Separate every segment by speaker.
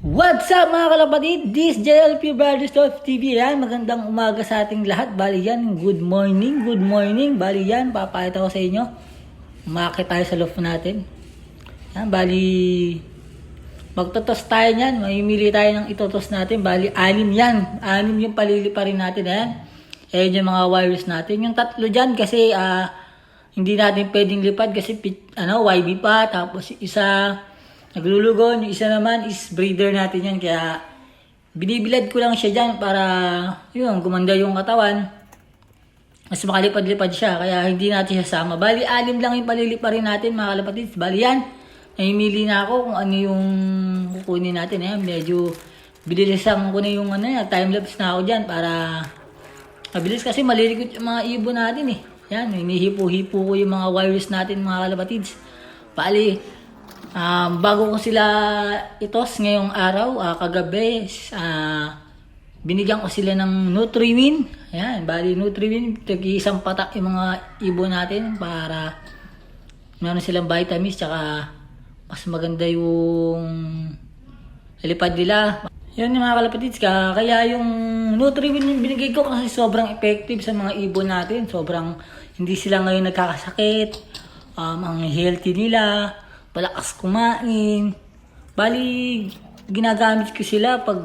Speaker 1: What's up mga kalapatid? This JLP Brothers Love TV yan. Magandang umaga sa ating lahat. Bali yan, good morning. Bali yan, papakita ko sa inyo. Umakit tayo sa loof natin. Yan, bali magtotos tayo yan. Mamimili tayo ng itotos natin. Bali, 6 yan. 6 yung paliliparin natin. Ayan. Ayan yung mga wires natin. Yung tatlo dyan kasi hindi natin pwedeng lipad kasi YB pa. Tapos isa naglulugon, yung isa naman is breeder natin yan. Kaya binibilad ko lang siya dyan para yun, gumanda yung katawan. Mas makalipad-lipad siya. Kaya hindi natin siya sama. Bali, 6 lang yung paliliparin natin mga kalapatid. Bali yan. Namimili na ako kung ano yung kukunin natin. Ayan, medyo bilisan ko na yung time-lapse na ako dyan para mabilis kasi malilikot yung mga ibon natin eh. Yan, hinihipo-hipo ko yung mga wires natin mga kalapatids. Bali, bago ko sila itos ngayong araw, kagabi, binigyan ko sila ng Nutriwin. Ayan, bali Nutriwin, tag-isang patak yung mga ibon natin para meron silang vitamins tsaka mas maganda yung lipad nila. Yan yung mga kalapatids ka. Kaya yung Nutriwin yung binigay ko kasi sobrang effective sa mga ibon natin. Sobrang hindi sila ngayon nagkakasakit. Ang healthy nila. Malakas kumain. Bali, ginagamit ko sila pag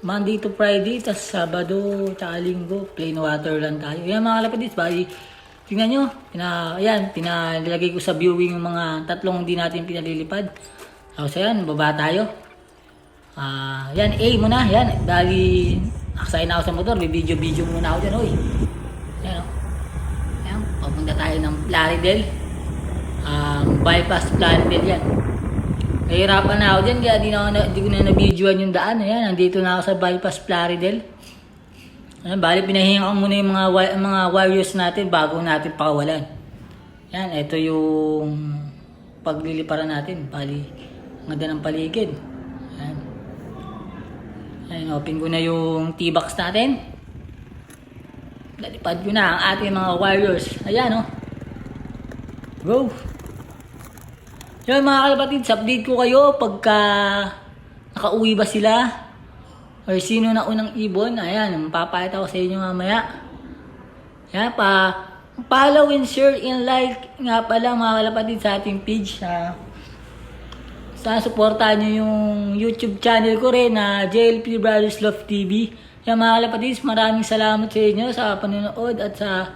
Speaker 1: Monday to Friday, tas Sabado, tsaka Linggo, plain water lang tayo. Yan mga kalapatids, bali, tingnan nyo, pinalagay ko sa viewing yung mga tatlong hindi natin pinalilipad. Tapos ayan, baba tayo. Yan, A muna, yan. Bali, aksayin na ako sa motor, may video muna ako dyan, oy. Yan, o. Yan, papunta tayo ng Plaridel. Bypass Plaridel yan. Nahihirapan na ako dyan, kaya di ko na na-videoan yung daan. Ayan, nandito na ako sa Bypass Plaridel. Ayan, bali, pinahinga ko muna yung mga wires natin bago natin pakawalan. Yan, ito yung pagliliparan natin. Bali, ganda ng paligid. Ayan. Ayan, open ko na yung T-box natin. Lalipad ko na ang ating mga wires. Ayan, o. Go! Yan mga kalapatids, update ko kayo pagka nakauwi ba sila or sino na unang ibon. Ayan, papakita ko sa inyo mamaya. Yan, follow and share and like nga pala mga kalapatids sa ating page. Sana supportahan nyo yung YouTube channel ko rin na JLP Brothers Love TV. Yan mga kalapatids, maraming salamat sa inyo sa panonood at sa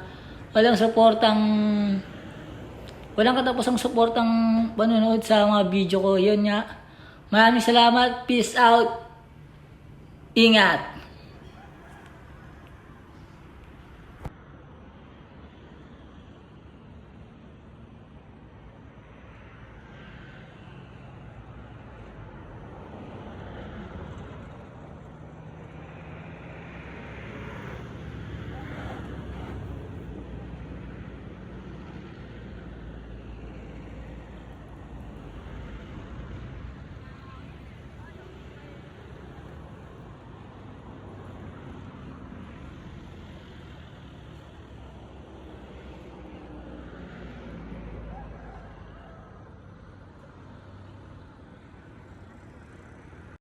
Speaker 1: walang katapusang suportang panonood sa mga video ko. Yun nga. Maraming salamat. Peace out. Ingat.